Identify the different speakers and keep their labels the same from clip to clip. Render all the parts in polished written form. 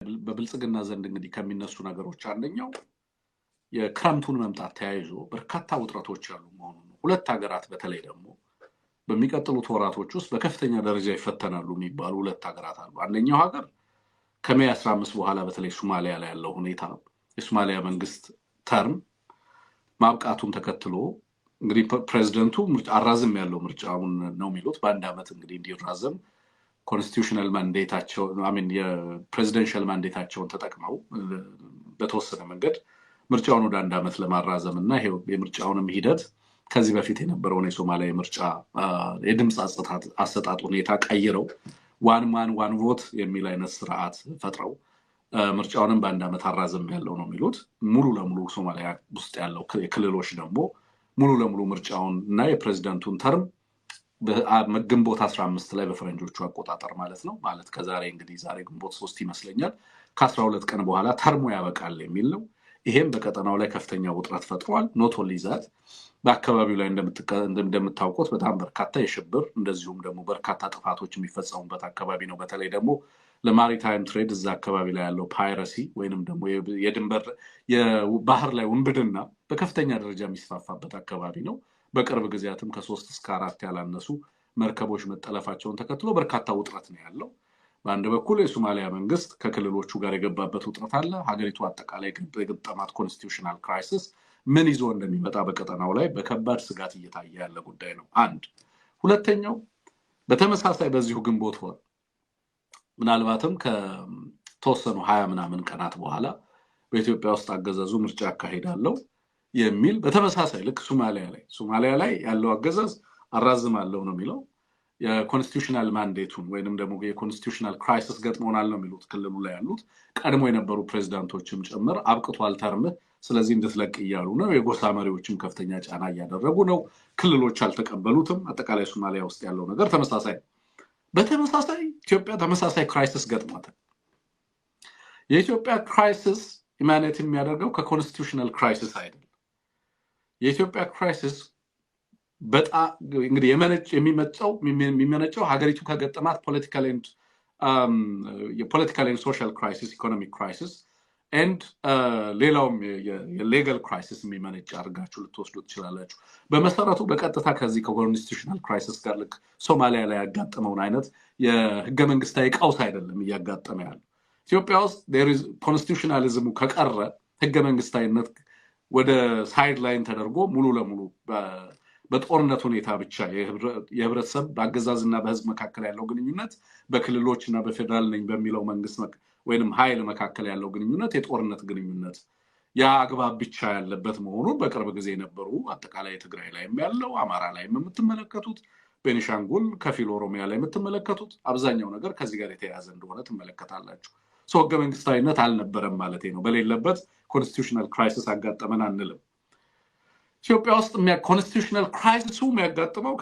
Speaker 1: በብልጽግና ዘንድ እንግዲህ ከሚነሱ ነገሮች አንደኛው የክረምቱን መምጣት ተያይዞ በርካታ ውጥረቶች ያሉ መሆኑ ነው። ሁለት ሀገራት በተለይ ደግሞ በሚቀጥሉት ወራቶች ውስጥ በከፍተኛ ደረጃ ይፈተናሉ የሚባሉ ሁለት ሀገራት አሉ። አንደኛው ሀገር ከሜይ 15 በኋላ በተለይ ሶማሊያ ላይ ያለው ሁኔታ የሶማሊያ መንግስት ተርም ማብቃቱን ተከትሎ እንግዲህ ፕሬዚደንቱ አራዝም ያለው ምርጫውን ነው የሚሉት በአንድ ዓመት እንግዲህ እንዲራዘም ኮንስቲቱሽናል ማንዴታቸው የፕሬዚደንሻል ማንዴታቸውን ተጠቅመው በተወሰነ መንገድ ምርጫውን ወደ አንድ ዓመት ለማራዘም እና ይሄው የምርጫውንም ሂደት ከዚህ በፊት የነበረውን የሶማሊያ ምርጫ የድምፅ አሰጣጥ ሁኔታ ቀይረው ዋን ማን ዋን ቮት የሚል አይነት ስርዓት ፈጥረው ምርጫውንም በአንድ ዓመት አራዘም ያለው ነው የሚሉት። ሙሉ ለሙሉ ሶማሊያ ውስጥ ያለው የክልሎች ደግሞ ሙሉ ለሙሉ ምርጫውን እና የፕሬዚደንቱን ተርም ግንቦት 15 ላይ በፈረንጆቹ አቆጣጠር ማለት ነው ማለት ከዛሬ እንግዲህ ዛሬ ግንቦት 3 ይመስለኛል ከ12 ቀን በኋላ ተርሙ ያበቃል የሚል ነው። ይሄም በቀጠናው ላይ ከፍተኛ ውጥረት ፈጥሯል። ኖት ኦንሊ ዛት በአካባቢው ላይ እንደምታውቁት በጣም በርካታ የሽብር እንደዚሁም ደግሞ በርካታ ጥፋቶች የሚፈጸሙበት አካባቢ ነው። በተለይ ደግሞ ለማሪታይም ትሬድ እዛ አካባቢ ላይ ያለው ፓይረሲ ወይንም ደግሞ የድንበር የባህር ላይ ውንብድና በከፍተኛ ደረጃ የሚስፋፋበት አካባቢ ነው። በቅርብ ጊዜያትም ከ3 እስከ 4 ያላነሱ መርከቦች መጠለፋቸውን ተከትሎ በርካታ ውጥረት ነው ያለው። በአንድ በኩል የሶማሊያ መንግስት ከክልሎቹ ጋር የገባበት ውጥረት አለ። ሀገሪቱ አጠቃላይ የገጠማት ኮንስቲቱሽናል ክራይሲስ ምን ይዞ እንደሚመጣ በቀጠናው ላይ በከባድ ስጋት እየታየ ያለ ጉዳይ ነው። አንድ ሁለተኛው በተመሳሳይ በዚሁ ግንቦት ወር ምናልባትም ከተወሰኑ 20 ምናምን ቀናት በኋላ በኢትዮጵያ ውስጥ አገዛዙ ምርጫ ያካሂዳለው የሚል በተመሳሳይ ልክ ሶማሊያ ላይ ያለው አገዛዝ አራዝማለው ነው የሚለው የኮንስቲቱሽናል ማንዴቱን ወይንም ደግሞ የኮንስቲቱሽናል ክራይሲስ ገጥሞናል ነው የሚሉት ክልሉ ላይ ያሉት ቀድሞ የነበሩ ፕሬዚዳንቶችም ጭምር አብቅቷል ተርምህ ስለዚህ እንድትለቅ እያሉ ነው። የጎሳ መሪዎችም ከፍተኛ ጫና እያደረጉ ነው። ክልሎች አልተቀበሉትም። አጠቃላይ ሶማሊያ ውስጥ ያለው ነገር ተመሳሳይ በተመሳሳይ ኢትዮጵያ ተመሳሳይ ክራይሲስ ገጥሟታል። የኢትዮጵያ ክራይሲስ ኢማኔት የሚያደርገው ከኮንስቲቱሽናል ክራይሲስ አይደለም። የኢትዮጵያ ክራይሲስ በጣም እንግዲህ የሚመነጨው ሀገሪቱ ከገጠማት ፖለቲካል ኤንድ ሶሻል ክራይሲስ ኢኮኖሚክ ክራይሲስ ኤንድ ሌላውም የሌጋል ክራይሲስ የሚመነጭ አድርጋችሁ ልትወስዱ ትችላላችሁ። በመሰረቱ በቀጥታ ከዚህ ከኮንስቲቱሽናል ክራይሲስ ጋር ልክ ሶማሊያ ላይ ያጋጠመውን አይነት የህገ መንግስታዊ ቀውስ አይደለም እያጋጠመ ያለው። ኢትዮጵያ ውስጥ ኮንስቲቱሽናሊዝሙ ከቀረ ህገ መንግስታዊነት ወደ ሳይድ ላይን ተደርጎ ሙሉ ለሙሉ በጦርነት ሁኔታ ብቻ የህብረተሰብ በአገዛዝና በህዝብ መካከል ያለው ግንኙነት በክልሎች እና በፌደራል ነኝ በሚለው መንግስት ወይንም ኃይል መካከል ያለው ግንኙነት የጦርነት ግንኙነት ያ አግባብ ብቻ ያለበት መሆኑን በቅርብ ጊዜ የነበሩ አጠቃላይ ትግራይ ላይም ያለው አማራ ላይም የምትመለከቱት ቤኒሻንጉል ከፊል ኦሮሚያ ላይ የምትመለከቱት አብዛኛው ነገር ከዚህ ጋር የተያያዘ እንደሆነ ትመለከታላችሁ። ህገ መንግስታዊነት አልነበረም ማለት ነው። በሌለበት ኮንስቲቱሽናል ክራይሲስ አጋጠመን አንልም። ኢትዮጵያ ውስጥ ኮንስቲቱሽናል ክራይሲሱ የሚያጋጥመው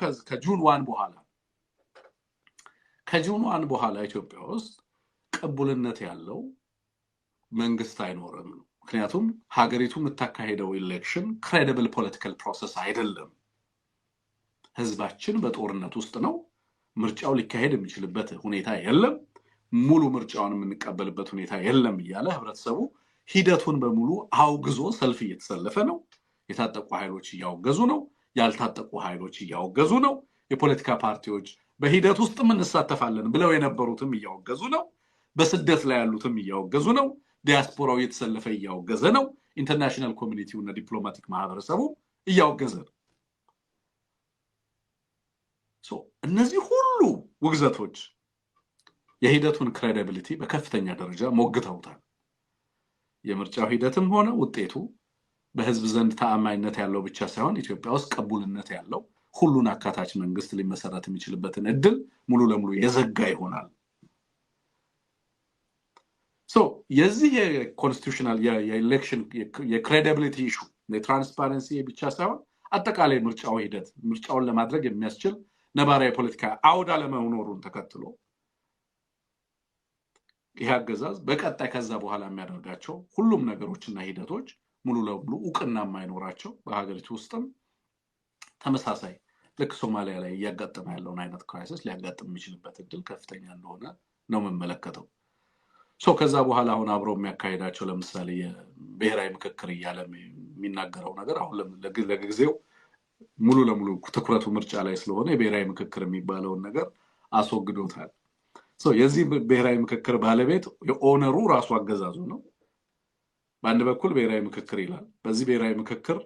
Speaker 1: ከጁን 1 በኋላ ኢትዮጵያ ውስጥ ቅቡልነት ያለው መንግስት አይኖርም። ምክንያቱም ሀገሪቱ የምታካሄደው ኢሌክሽን ክሬዲብል ፖለቲካል ፕሮሰስ አይደለም። ህዝባችን በጦርነት ውስጥ ነው። ምርጫው ሊካሄድ የሚችልበት ሁኔታ የለም። ሙሉ ምርጫውን የምንቀበልበት ሁኔታ የለም እያለ ህብረተሰቡ ሂደቱን በሙሉ አውግዞ ሰልፍ እየተሰለፈ ነው። የታጠቁ ኃይሎች እያወገዙ ነው። ያልታጠቁ ኃይሎች እያወገዙ ነው። የፖለቲካ ፓርቲዎች በሂደት ውስጥም እንሳተፋለን ብለው የነበሩትም እያወገዙ ነው። በስደት ላይ ያሉትም እያወገዙ ነው። ዲያስፖራው እየተሰለፈ እያወገዘ ነው። ኢንተርናሽናል ኮሚኒቲው እና ዲፕሎማቲክ ማህበረሰቡ እያወገዘ ነው። እነዚህ ሁሉ ውግዘቶች የሂደቱን ክሬዲቢሊቲ በከፍተኛ ደረጃ ሞግተውታል። የምርጫው ሂደትም ሆነ ውጤቱ በህዝብ ዘንድ ተአማኝነት ያለው ብቻ ሳይሆን ኢትዮጵያ ውስጥ ቅቡልነት ያለው ሁሉን አካታች መንግስት ሊመሰረት የሚችልበትን እድል ሙሉ ለሙሉ የዘጋ ይሆናል። የዚህ የኮንስቲቱሽናል የኤሌክሽን የክሬዲቢሊቲ ኢሹ የትራንስፓረንሲ ብቻ ሳይሆን አጠቃላይ ምርጫው ሂደት ምርጫውን ለማድረግ የሚያስችል ነባራዊ ፖለቲካ አውድ አለመኖሩን ተከትሎ ይህ አገዛዝ በቀጣይ ከዛ በኋላ የሚያደርጋቸው ሁሉም ነገሮችና ሂደቶች ሙሉ ለሙሉ እውቅና የማይኖራቸው በሀገሪቱ ውስጥም ተመሳሳይ ልክ ሶማሊያ ላይ እያጋጠመ ያለውን አይነት ክራይሲስ ሊያጋጥም የሚችልበት እድል ከፍተኛ እንደሆነ ነው የምመለከተው። ከዛ በኋላ አሁን አብረው የሚያካሂዳቸው ለምሳሌ የብሔራዊ ምክክር እያለ የሚናገረው ነገር አሁን ለጊዜው ሙሉ ለሙሉ ትኩረቱ ምርጫ ላይ ስለሆነ የብሔራዊ ምክክር የሚባለውን ነገር አስወግዶታል። የዚህ ብሔራዊ ምክክር ባለቤት የኦነሩ ራሱ አገዛዙ ነው። በአንድ በኩል ብሔራዊ ምክክር ይላል። በዚህ ብሔራዊ ምክክር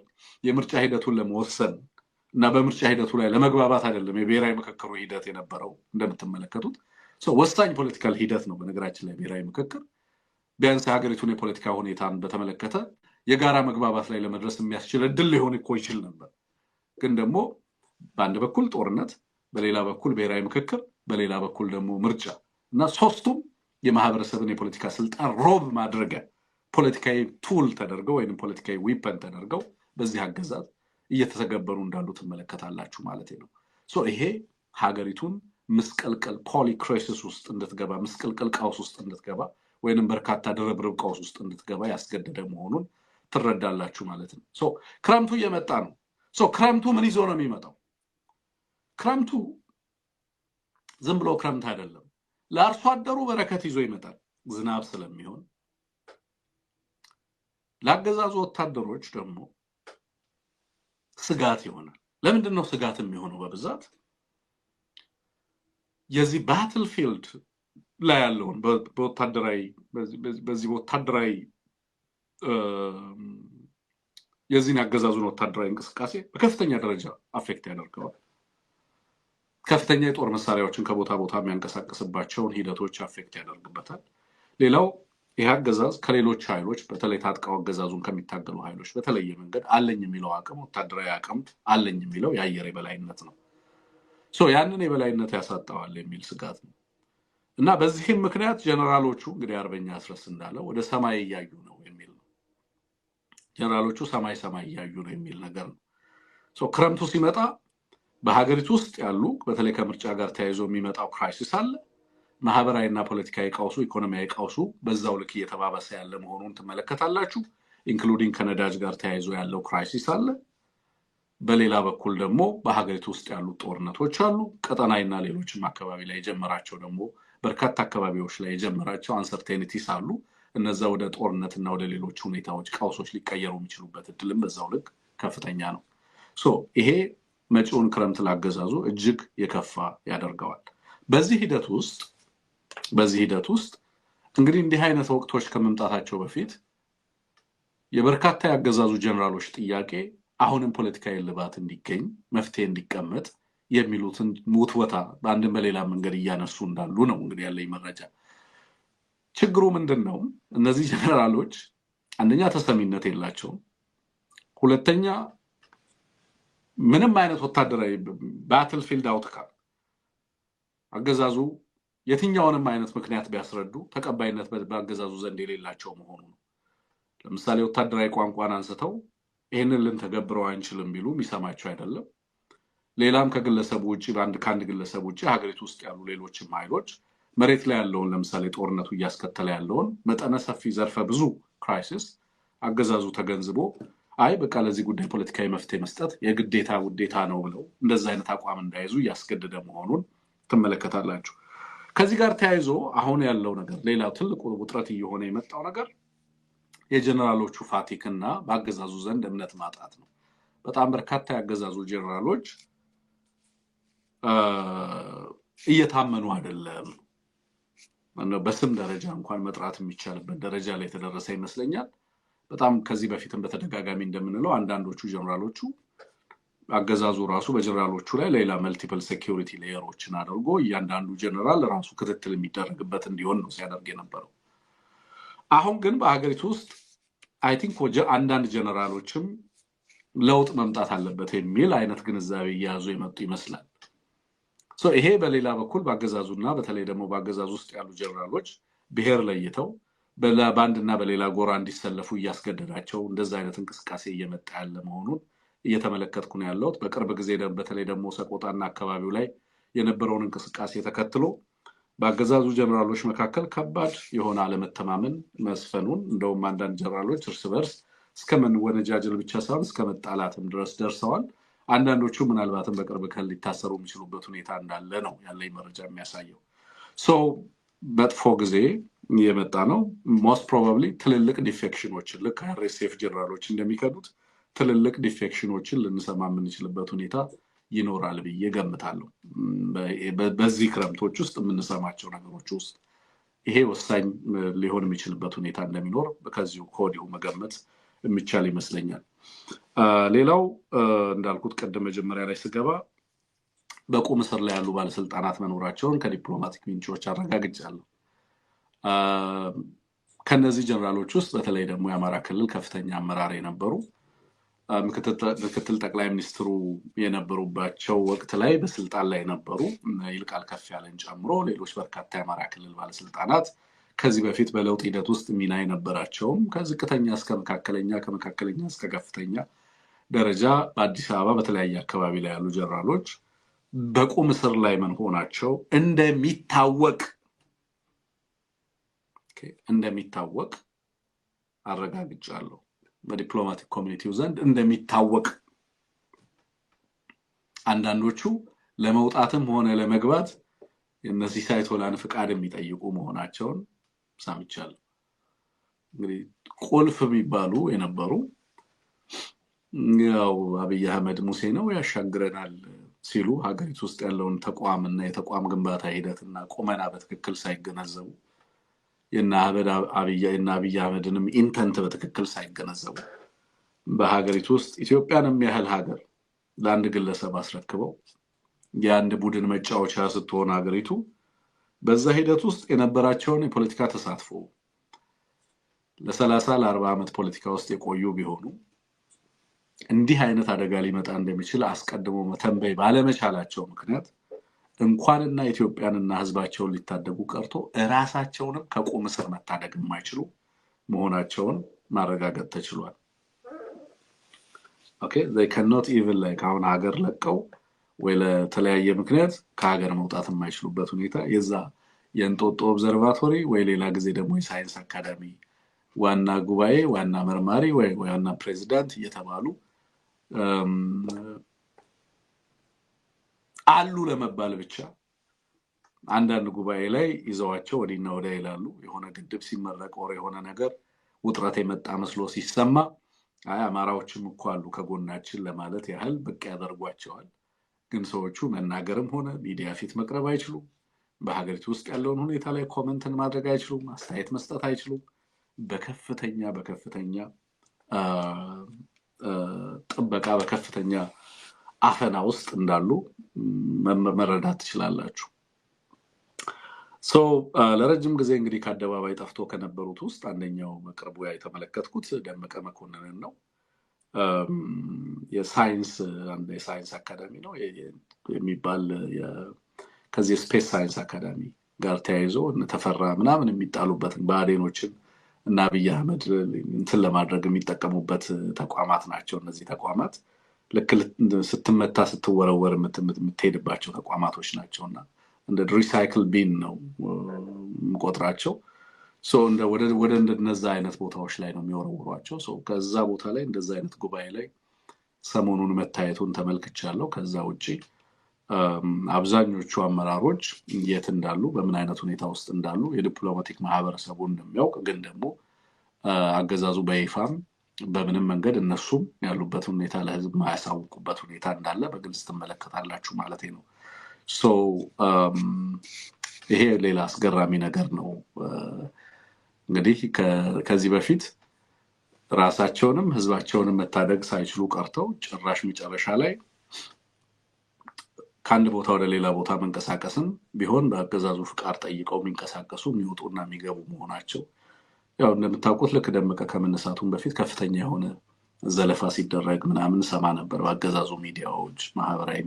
Speaker 1: የምርጫ ሂደቱን ለመወሰን እና በምርጫ ሂደቱ ላይ ለመግባባት አይደለም የብሔራዊ ምክክሩ ሂደት የነበረው። እንደምትመለከቱት ወሳኝ ፖለቲካል ሂደት ነው። በነገራችን ላይ ብሔራዊ ምክክር ቢያንስ የሀገሪቱን የፖለቲካ ሁኔታን በተመለከተ የጋራ መግባባት ላይ ለመድረስ የሚያስችል እድል ሊሆን እኮ ይችል ነበር። ግን ደግሞ በአንድ በኩል ጦርነት፣ በሌላ በኩል ብሔራዊ ምክክር፣ በሌላ በኩል ደግሞ ምርጫ እና ሶስቱም የማህበረሰብን የፖለቲካ ስልጣን ሮብ ማድረጊያ ፖለቲካዊ ቱል ተደርገው ወይም ፖለቲካዊ ዊፐን ተደርገው በዚህ አገዛዝ እየተተገበሩ እንዳሉ ትመለከታላችሁ ማለት ነው። ይሄ ሀገሪቱን ምስቅልቅል ፖሊክራይሲስ ውስጥ እንድትገባ ምስቅልቅል ቀውስ ውስጥ እንድትገባ ወይንም በርካታ ድርብርብ ቀውስ ውስጥ እንድትገባ ያስገደደ መሆኑን ትረዳላችሁ ማለት ነው። ክረምቱ እየመጣ ነው። ክረምቱ ምን ይዞ ነው የሚመጣው? ክረምቱ ዝም ብሎ ክረምት አይደለም። ለአርሶ አደሩ በረከት ይዞ ይመጣል፣ ዝናብ ስለሚሆን። ለአገዛዙ ወታደሮች ደግሞ ስጋት ይሆናል። ለምንድን ነው ስጋት የሚሆነው? በብዛት የዚህ ባትል ፊልድ ላይ ያለውን በዚህ ወታደራዊ የዚህን ያገዛዙን ወታደራዊ እንቅስቃሴ በከፍተኛ ደረጃ አፌክት ያደርገዋል። ከፍተኛ የጦር መሳሪያዎችን ከቦታ ቦታ የሚያንቀሳቀስባቸውን ሂደቶች አፌክት ያደርግበታል። ሌላው ይህ አገዛዝ ከሌሎች ኃይሎች በተለይ ታጥቀው አገዛዙን ከሚታገሉ ኃይሎች በተለየ መንገድ አለኝ የሚለው አቅም ወታደራዊ አቅም አለኝ የሚለው የአየር የበላይነት ነው። ያንን የበላይነት ያሳጣዋል የሚል ስጋት ነው እና በዚህም ምክንያት ጀነራሎቹ እንግዲህ አርበኛ አስረስ እንዳለው ወደ ሰማይ እያዩ ነው የሚል ነው። ጀነራሎቹ ሰማይ እያዩ ነው የሚል ነገር ነው። ክረምቱ ሲመጣ በሀገሪቱ ውስጥ ያሉ በተለይ ከምርጫ ጋር ተያይዞ የሚመጣው ክራይሲስ አለ። ማህበራዊና ፖለቲካዊ ቀውሱ፣ ኢኮኖሚያዊ ቀውሱ በዛው ልክ እየተባባሰ ያለ መሆኑን ትመለከታላችሁ። ኢንክሉዲንግ ከነዳጅ ጋር ተያይዞ ያለው ክራይሲስ አለ። በሌላ በኩል ደግሞ በሀገሪቱ ውስጥ ያሉ ጦርነቶች አሉ። ቀጠናዊና ሌሎችም አካባቢ ላይ የጀመራቸው ደግሞ በርካታ አካባቢዎች ላይ የጀመራቸው አንሰርቴኒቲስ አሉ። እነዛ ወደ ጦርነትና ወደ ሌሎች ሁኔታዎች ቀውሶች ሊቀየሩ የሚችሉበት እድልም በዛው ልክ ከፍተኛ ነው። ይሄ መጪውን ክረምት ላገዛዙ እጅግ የከፋ ያደርገዋል። በዚህ ሂደት ውስጥ እንግዲህ እንዲህ አይነት ወቅቶች ከመምጣታቸው በፊት የበርካታ ያገዛዙ ጀነራሎች ጥያቄ አሁንም ፖለቲካዊ ልባት እንዲገኝ መፍትሄ እንዲቀመጥ የሚሉትን ሙትወታ በአንድም በሌላ መንገድ እያነሱ እንዳሉ ነው እንግዲህ ያለኝ መረጃ። ችግሩ ምንድነው? እነዚህ ጀነራሎች አንደኛ ተሰሚነት የላቸውም፣ ሁለተኛ ምንም አይነት ወታደራዊ ባትል ፊልድ አውትካም አገዛዙ የትኛውንም አይነት ምክንያት ቢያስረዱ ተቀባይነት በአገዛዙ ዘንድ የሌላቸው መሆኑ ነው። ለምሳሌ ወታደራዊ ቋንቋን አንስተው ይህንን ልንተገብረው አንችልም ቢሉ የሚሰማቸው አይደለም። ሌላም ከግለሰቡ ውጭ ከአንድ ግለሰብ ውጭ ሀገሪቱ ውስጥ ያሉ ሌሎችም ኃይሎች መሬት ላይ ያለውን ለምሳሌ ጦርነቱ እያስከተለ ያለውን መጠነ ሰፊ ዘርፈ ብዙ ክራይሲስ አገዛዙ ተገንዝቦ አይ በቃ ለዚህ ጉዳይ ፖለቲካዊ መፍትሄ መስጠት የግዴታ ውዴታ ነው ብለው እንደዛ አይነት አቋም እንዳይዙ እያስገደደ መሆኑን ትመለከታላችሁ። ከዚህ ጋር ተያይዞ አሁን ያለው ነገር ሌላው ትልቁ ውጥረት እየሆነ የመጣው ነገር የጀነራሎቹ ፋቲክ እና በአገዛዙ ዘንድ እምነት ማጣት ነው። በጣም በርካታ ያገዛዙ ጀነራሎች እየታመኑ አይደለም። በስም ደረጃ እንኳን መጥራት የሚቻልበት ደረጃ ላይ የተደረሰ ይመስለኛል። በጣም ከዚህ በፊትም በተደጋጋሚ እንደምንለው አንዳንዶቹ ጀነራሎቹ አገዛዙ ራሱ በጀነራሎቹ ላይ ሌላ መልቲፕል ሴኩሪቲ ሌየሮችን አድርጎ እያንዳንዱ ጀነራል ራሱ ክትትል የሚደረግበት እንዲሆን ነው ሲያደርግ የነበረው። አሁን ግን በሀገሪቱ ውስጥ አይ ቲንክ አንዳንድ ጀነራሎችም ለውጥ መምጣት አለበት የሚል አይነት ግንዛቤ እያያዙ የመጡ ይመስላል። ይሄ በሌላ በኩል በአገዛዙና በተለይ ደግሞ በአገዛዙ ውስጥ ያሉ ጀነራሎች ብሔር ለይተው በአንድና በሌላ ጎራ እንዲሰለፉ እያስገደዳቸው እንደዛ አይነት እንቅስቃሴ እየመጣ ያለ መሆኑን እየተመለከትኩ ነው ያለሁት። በቅርብ ጊዜ በተለይ ደግሞ ሰቆጣና አካባቢው ላይ የነበረውን እንቅስቃሴ ተከትሎ በአገዛዙ ጀነራሎች መካከል ከባድ የሆነ አለመተማመን መስፈኑን እንደውም አንዳንድ ጀነራሎች እርስ በርስ እስከመወነጃጀል ብቻ ሳይሆን እስከመጣላትም ድረስ ደርሰዋል። አንዳንዶቹ ምናልባትም በቅርብ ቀን ሊታሰሩ የሚችሉበት ሁኔታ እንዳለ ነው ያለኝ መረጃ የሚያሳየው። በጥፎ ጊዜ የመጣ ነው። ሞስት ፕሮባብሊ ትልልቅ ዲፌክሽኖችን ልክ አርኤስኤፍ ጀነራሎች እንደሚከዱት ትልልቅ ዲፌክሽኖችን ልንሰማ የምንችልበት ሁኔታ ይኖራል ብዬ ገምታለሁ። በዚህ ክረምቶች ውስጥ የምንሰማቸው ነገሮች ውስጥ ይሄ ወሳኝ ሊሆን የሚችልበት ሁኔታ እንደሚኖር ከዚሁ ከወዲሁ መገመት የሚቻል ይመስለኛል። ሌላው እንዳልኩት ቀደም መጀመሪያ ላይ ስገባ በቁም እስር ላይ ያሉ ባለስልጣናት መኖራቸውን ከዲፕሎማቲክ ምንጮች አረጋግጫለሁ። ከነዚህ ጀነራሎች ውስጥ በተለይ ደግሞ የአማራ ክልል ከፍተኛ አመራር የነበሩ ምክትል ጠቅላይ ሚኒስትሩ የነበሩባቸው ወቅት ላይ በስልጣን ላይ ነበሩ ይልቃል ከፍያለን ጨምሮ ሌሎች በርካታ የአማራ ክልል ባለስልጣናት ከዚህ በፊት በለውጥ ሂደት ውስጥ ሚና የነበራቸውም ከዝቅተኛ እስከ መካከለኛ ከመካከለኛ እስከ ከፍተኛ ደረጃ በአዲስ አበባ በተለያየ አካባቢ ላይ ያሉ ጀነራሎች በቁም እስር ላይ መሆናቸው እንደሚታወቅ አረጋግጫለሁ። በዲፕሎማቲክ ኮሚኒቲው ዘንድ እንደሚታወቅ አንዳንዶቹ ለመውጣትም ሆነ ለመግባት የነዚህ ሳይቶላን ፍቃድ የሚጠይቁ መሆናቸውን ሰምቻለሁ። እንግዲህ ቁልፍ የሚባሉ የነበሩ ያው አብይ አህመድ ሙሴ ነው ያሻግረናል ሲሉ ሀገሪቱ ውስጥ ያለውን ተቋምና የተቋም ግንባታ ሂደትና ቁመና በትክክል ሳይገነዘቡ የና አብይ አህመድንም ኢንተንት በትክክል ሳይገነዘቡ በሀገሪቱ ውስጥ ኢትዮጵያን የሚያህል ሀገር ለአንድ ግለሰብ አስረክበው የአንድ ቡድን መጫወቻ ስትሆን ሀገሪቱ በዛ ሂደት ውስጥ የነበራቸውን የፖለቲካ ተሳትፎ ለ30 ለ40 ዓመት ፖለቲካ ውስጥ የቆዩ ቢሆኑ እንዲህ አይነት አደጋ ሊመጣ እንደሚችል አስቀድሞ መተንበይ ባለመቻላቸው ምክንያት እንኳንና ኢትዮጵያንና ህዝባቸውን ሊታደጉ ቀርቶ ራሳቸውንም ከቁም እስር መታደግ የማይችሉ መሆናቸውን ማረጋገጥ ተችሏል። they cannot even አሁን ሀገር ለቀው ወይ ለተለያየ ምክንያት ከሀገር መውጣት የማይችሉበት ሁኔታ የዛ የእንጦጦ ኦብዘርቫቶሪ ወይ ሌላ ጊዜ ደግሞ የሳይንስ አካዳሚ ዋና ጉባኤ ዋና መርማሪ ወይ ዋና ፕሬዚዳንት እየተባሉ አሉ ለመባል ብቻ አንዳንድ ጉባኤ ላይ ይዘዋቸው ወዲና ወዲያ ይላሉ። የሆነ ግድብ ሲመረቅ ወር የሆነ ነገር ውጥረት የመጣ መስሎ ሲሰማ አማራዎችም እኮ አሉ ከጎናችን ለማለት ያህል ብቅ ያደርጓቸዋል። ግን ሰዎቹ መናገርም ሆነ ሚዲያ ፊት መቅረብ አይችሉም። በሀገሪቱ ውስጥ ያለውን ሁኔታ ላይ ኮመንትን ማድረግ አይችሉም። አስተያየት መስጠት አይችሉም። በከፍተኛ ጥበቃ በከፍተኛ አፈና ውስጥ እንዳሉ መረዳት ትችላላችሁ። ለረጅም ጊዜ እንግዲህ ከአደባባይ ጠፍቶ ከነበሩት ውስጥ አንደኛው በቅርቡ የተመለከትኩት ደመቀ መኮንንን ነው። የሳይንስ አካዳሚ ነው የሚባል ከዚህ ስፔስ ሳይንስ አካዳሚ ጋር ተያይዞ ተፈራ ምናምን የሚጣሉበትን ብአዴኖችን እና አብይ አህመድ እንትን ለማድረግ የሚጠቀሙበት ተቋማት ናቸው። እነዚህ ተቋማት ልክ ስትመታ ስትወረወር የምትሄድባቸው ተቋማቶች ናቸውና እንደ ሪሳይክል ቢን ነው ቆጥራቸው። ወደ እንደነዛ አይነት ቦታዎች ላይ ነው የሚወረውሯቸው። ከዛ ቦታ ላይ እንደዛ አይነት ጉባኤ ላይ ሰሞኑን መታየቱን ተመልክቻለሁ። ከዛ ውጪ አብዛኞቹ አመራሮች የት እንዳሉ በምን አይነት ሁኔታ ውስጥ እንዳሉ የዲፕሎማቲክ ማህበረሰቡ እንደሚያውቅ ግን ደግሞ አገዛዙ በይፋም በምንም መንገድ እነሱም ያሉበትን ሁኔታ ለህዝብ ማያሳውቁበት ሁኔታ እንዳለ በግልጽ ትመለከታላችሁ ማለት ነው። ይሄ ሌላ አስገራሚ ነገር ነው። እንግዲህ ከዚህ በፊት ራሳቸውንም ህዝባቸውንም መታደግ ሳይችሉ ቀርተው ጭራሽ መጨረሻ ላይ ከአንድ ቦታ ወደ ሌላ ቦታ መንቀሳቀስም ቢሆን በአገዛዙ ፍቃድ ጠይቀው የሚንቀሳቀሱ የሚወጡና የሚገቡ መሆናቸው ያው እንደምታውቁት ልክ ደመቀ ከመነሳቱም በፊት ከፍተኛ የሆነ ዘለፋ ሲደረግ ምናምን ሰማ ነበር። በአገዛዙ ሚዲያዎች፣ ማህበራዊ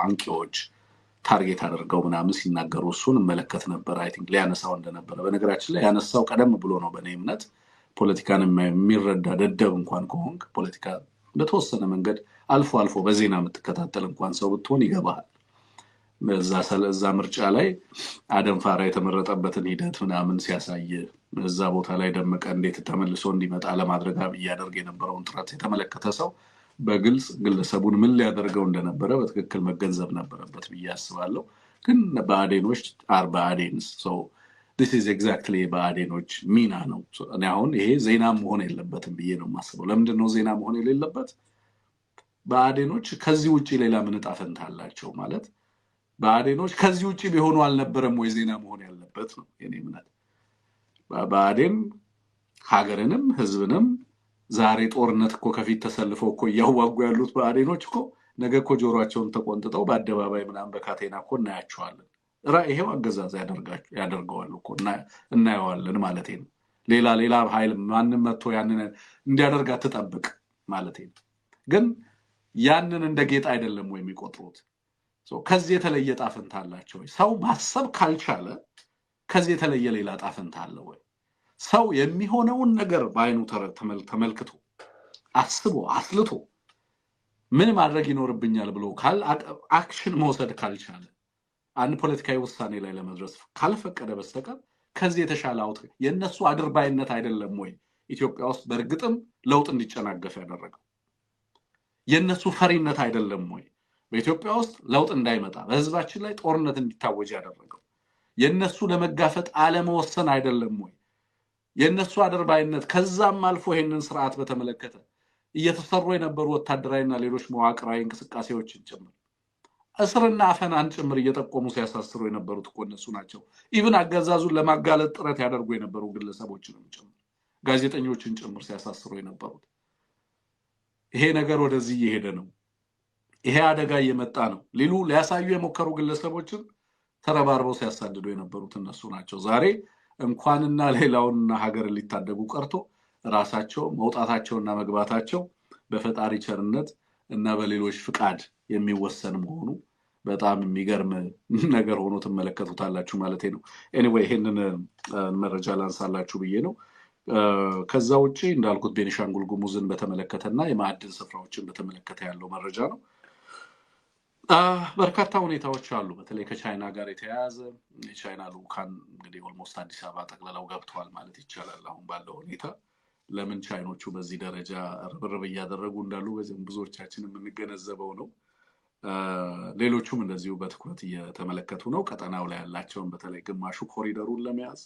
Speaker 1: አንቂዎች ታርጌት አድርገው ምናምን ሲናገሩ እሱን እመለከት ነበር። አይ ቲንክ ሊያነሳው እንደነበረ በነገራችን ላይ ያነሳው ቀደም ብሎ ነው። በእኔ እምነት ፖለቲካን የሚረዳ ደደብ እንኳን ከሆንክ ፖለቲካ በተወሰነ መንገድ አልፎ አልፎ በዜና የምትከታተል እንኳን ሰው ብትሆን ይገባሃል። እዛ ምርጫ ላይ አደም ፋራ የተመረጠበትን ሂደት ምናምን ሲያሳይ እዛ ቦታ ላይ ደመቀ እንዴት ተመልሶ እንዲመጣ ለማድረግ እያደረገ የነበረውን ጥረት የተመለከተ ሰው በግልጽ ግለሰቡን ምን ሊያደርገው እንደነበረ በትክክል መገንዘብ ነበረበት ብዬ አስባለሁ። ግን በአዴኖች ብአዴንስ this is exactly በአዴኖች ሚና ነው። እኔ አሁን ይሄ ዜና መሆን የለበትም ብዬ ነው የማስበው። ለምንድን ነው ዜና መሆን የሌለበት? በአዴኖች ከዚህ ውጪ ሌላ ምን ዕጣ ፈንታ አላቸው ማለት በአዴኖች ከዚህ ውጪ ቢሆኑ አልነበረም ወይ ዜና መሆን ያለበት ነው የኔ እምነት። በአዴን ሀገርንም ህዝብንም ዛሬ ጦርነት እኮ ከፊት ተሰልፈው እኮ እያዋጉ ያሉት በአዴኖች እኮ ነገ እኮ ጆሮአቸውን ተቆንጥጠው በአደባባይ ምናምን በካቴና እኮ እናያቸዋለን። ይሄው አገዛዝ ያደርገዋል እኮ እናየዋለን ማለት ነው። ሌላ ኃይል ማንም መጥቶ ያንን እንዲያደርግ አትጠብቅ ማለት ነው። ግን ያንን እንደ ጌጥ አይደለም ወይ የሚቆጥሩት? ከዚህ የተለየ ዕጣ ፈንታ አላቸው ወይ? ሰው ማሰብ ካልቻለ ከዚህ የተለየ ሌላ ዕጣ ፈንታ አለ ወይ? ሰው የሚሆነውን ነገር በአይኑ ተመልክቶ አስቦ አስልቶ ምን ማድረግ ይኖርብኛል ብሎ አክሽን መውሰድ ካልቻለ አንድ ፖለቲካዊ ውሳኔ ላይ ለመድረስ ካልፈቀደ በስተቀር ከዚህ የተሻለ የነሱ አድርባይነት አይደለም ወይ ኢትዮጵያ ውስጥ በእርግጥም ለውጥ እንዲጨናገፍ ያደረገው? የነሱ ፈሪነት አይደለም ወይ በኢትዮጵያ ውስጥ ለውጥ እንዳይመጣ በህዝባችን ላይ ጦርነት እንዲታወጅ ያደረገው? የነሱ ለመጋፈጥ አለመወሰን አይደለም ወይ የነሱ አድርባይነት? ከዛም አልፎ ይሄንን ስርዓት በተመለከተ እየተሰሩ የነበሩ ወታደራዊና ሌሎች መዋቅራዊ እንቅስቃሴዎችን ጭምር እስርና አፈናን ጭምር እየጠቆሙ ሲያሳስሩ የነበሩት እኮ እነሱ ናቸው። ኢቭን አገዛዙን ለማጋለጥ ጥረት ያደርጉ የነበሩ ግለሰቦችንም ጭምር ጋዜጠኞችን ጭምር ሲያሳስሩ የነበሩት። ይሄ ነገር ወደዚህ እየሄደ ነው፣ ይሄ አደጋ እየመጣ ነው ሊያሳዩ የሞከሩ ግለሰቦችን ተረባርበው ሲያሳድዱ የነበሩት እነሱ ናቸው። ዛሬ እንኳንና ሌላውንና ሀገርን ሊታደጉ ቀርቶ ራሳቸው መውጣታቸውና መግባታቸው በፈጣሪ ቸርነት እና በሌሎች ፍቃድ የሚወሰን መሆኑ በጣም የሚገርም ነገር ሆኖ ትመለከቱታላችሁ ማለት ነው። ኤኒዌይ ይሄንን መረጃ ላንሳላችሁ ብዬ ነው። ከዛ ውጪ እንዳልኩት ቤኒሻንጉል ጉሙዝን በተመለከተና የማዕድን ስፍራዎችን በተመለከተ ያለው መረጃ ነው። በርካታ ሁኔታዎች አሉ። በተለይ ከቻይና ጋር የተያያዘ የቻይና ልዑካን እንግዲህ ኦልሞስት አዲስ አበባ ጠቅልለው ገብተዋል ማለት ይቻላል አሁን ባለው ሁኔታ። ለምን ቻይኖቹ በዚህ ደረጃ ርብርብ እያደረጉ እንዳሉ ብዙዎቻችን የምንገነዘበው ነው። ሌሎቹም እንደዚሁ በትኩረት እየተመለከቱ ነው። ቀጠናው ላይ ያላቸውን በተለይ ግማሹ ኮሪደሩን ለመያዝ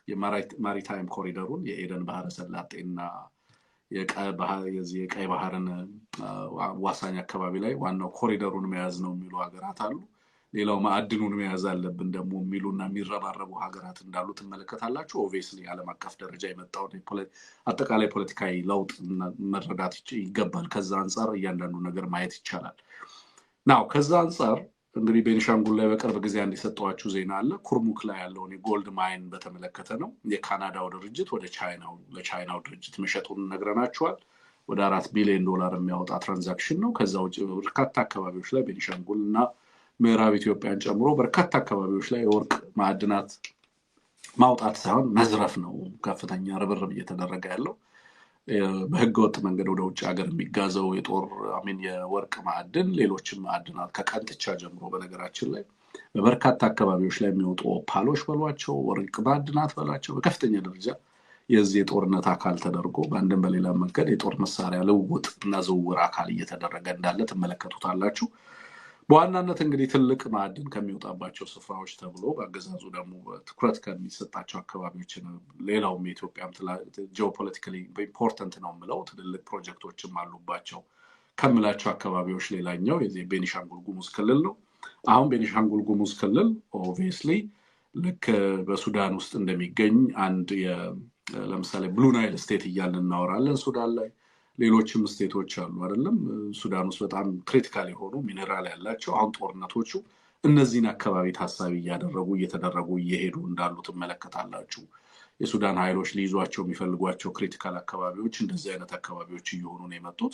Speaker 1: የማሪታይም ኮሪደሩን የኤደን ባህረ ሰላጤና የቀይ ባህርን ዋሳኝ አካባቢ ላይ ዋናው ኮሪደሩን መያዝ ነው የሚሉ ሀገራት አሉ። ሌላው ማዕድኑን መያዝ አለብን ደግሞ የሚሉና የሚረባረቡ ሀገራት እንዳሉ ትመለከታላችሁ። ኦብቪየስሊ ዓለም አቀፍ ደረጃ የመጣውን አጠቃላይ ፖለቲካዊ ለውጥ መረዳት ይገባል። ከዛ አንጻር እያንዳንዱ ነገር ማየት ይቻላል። ናው ከዛ አንጻር እንግዲህ ቤኒሻንጉል ላይ በቅርብ ጊዜ አንድ የሰጠኋችሁ ዜና አለ። ኩርሙክ ላይ ያለውን የጎልድ ማይን በተመለከተ ነው። የካናዳው ድርጅት ወደ ለቻይናው ድርጅት መሸጡን ነግረናችኋል። ወደ $4 ቢሊዮን የሚያወጣ ትራንዛክሽን ነው። ከዛ ውጭ በርካታ አካባቢዎች ላይ ቤኒሻንጉል እና ምዕራብ ኢትዮጵያን ጨምሮ በርካታ አካባቢዎች ላይ የወርቅ ማዕድናት ማውጣት ሳይሆን መዝረፍ ነው ከፍተኛ ርብርብ እየተደረገ ያለው። በህገወጥ መንገድ ወደ ውጭ ሀገር የሚጋዘው የወርቅ ማዕድን፣ ሌሎችም ማዕድናት ከቀንጥቻ ጀምሮ በነገራችን ላይ በበርካታ አካባቢዎች ላይ የሚወጡ ኦፓሎች በሏቸው፣ ወርቅ ማዕድናት በሏቸው በከፍተኛ ደረጃ የዚህ የጦርነት አካል ተደርጎ በአንድም በሌላ መንገድ የጦር መሳሪያ ልውውጥ እና ዝውውር አካል እየተደረገ እንዳለ ትመለከቱታላችሁ። በዋናነት እንግዲህ ትልቅ ማዕድን ከሚወጣባቸው ስፍራዎች ተብሎ በአገዛዙ ደግሞ ትኩረት ከሚሰጣቸው አካባቢዎች ሌላውም የኢትዮጵያም ጂኦፖለቲካሊ ኢምፖርታንት ነው የምለው ትልልቅ ፕሮጀክቶችም አሉባቸው ከምላቸው አካባቢዎች ሌላኛው የዚህ ቤኒሻንጉል ጉሙዝ ክልል ነው። አሁን ቤኒሻንጉል ጉሙዝ ክልል ኦብቪየስሊ ልክ በሱዳን ውስጥ እንደሚገኝ አንድ ለምሳሌ ብሉ ናይል ስቴት እያልን እናወራለን ሱዳን ላይ። ሌሎችም ስቴቶች አሉ አይደለም ሱዳን ውስጥ በጣም ክሪቲካል የሆኑ ሚኔራል ያላቸው። አሁን ጦርነቶቹ እነዚህን አካባቢ ታሳቢ እየተደረጉ እየሄዱ እንዳሉ ትመለከታላችሁ። የሱዳን ኃይሎች ሊይዟቸው የሚፈልጓቸው ክሪቲካል አካባቢዎች እንደዚህ አይነት አካባቢዎች እየሆኑ ነው የመጡት።